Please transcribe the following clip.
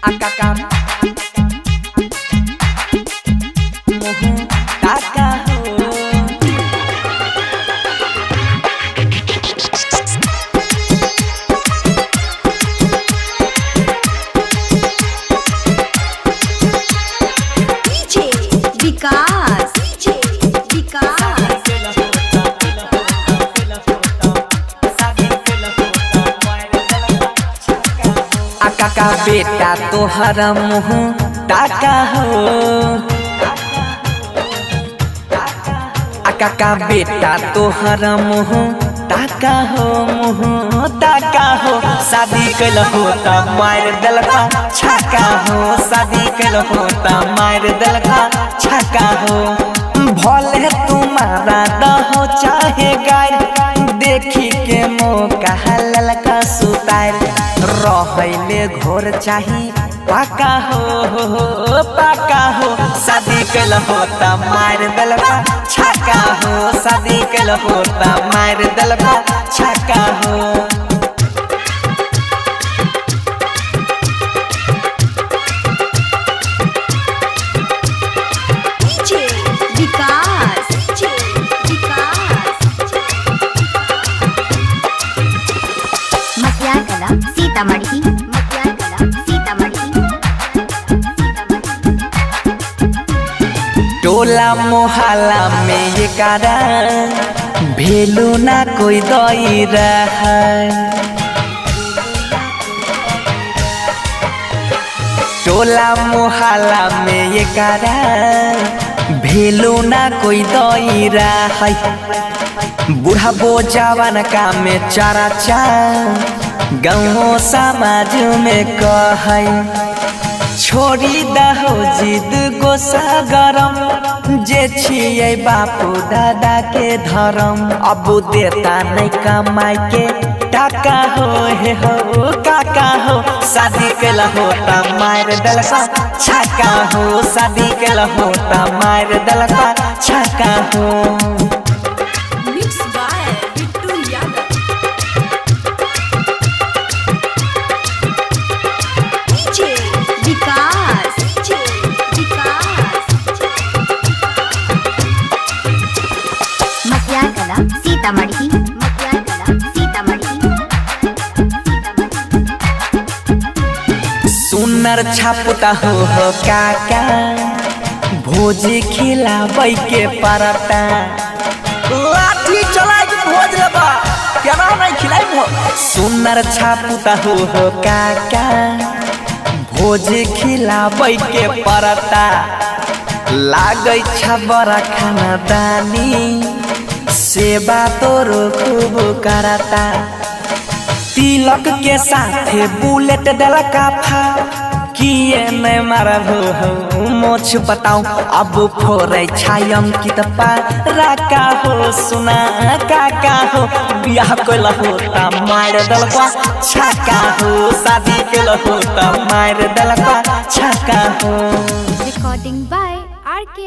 Akaka Muhu Taka ho DJ Vikas Akaka बेटा तोहरा मुँह ताका हो Akaka बेटा तोहरा मुँह ताका हो शादी कैल होता मार दलका छक्का हो शादी कैल होता मार दलका छक्का हो भले तुम्हारा दहो चाहे गाय देखी के मौका ललका सुतार रहले घोर चाही पाका हो शादी कैल होता मार दलका छक्का हो शादी कैल होता मार दलका छक्का हो DJ Vikas मटियागला सीतामढ़ी टोला मोहल्ला में ये कारण भेलू ना कोई दई रहा टोला मोहल्ला में ये कारण भेलू ना कोई दई रहा बूढ़ा बो जवान का में चारा गाँव समाज में कह छोड़ी दहो जिद गोसा गरम जे छिए बापू दादा के धर्म अब देता नहीं कमाई के टाका हो हे हो काका हो शादी कैल होता मार दलका छक्का हो शादी कैल होता मार दलका छक्का हो Mixed by Bittu Yadav DJ Vikas Matiagala Sitamarhi सुनर छापता हो काका भोजी खिलाबै के परता लाठी चला के भोज लेबा केना नहीं खिलाइब सुनर छापता हो काका भोज खिलाबै के परता लागै छ बड़ा खाना दानी सेवा तोरो खूब करता तिलक के साथे बुलेट डलका फा किए नहीं मारब मोछ बताऊं अब फोरे छायम की तपा राका हो सुना काका हो बियाह कैल होता मार दलका छक्का हो शादी कैल होता मार दलका छक्का हो Recording by RK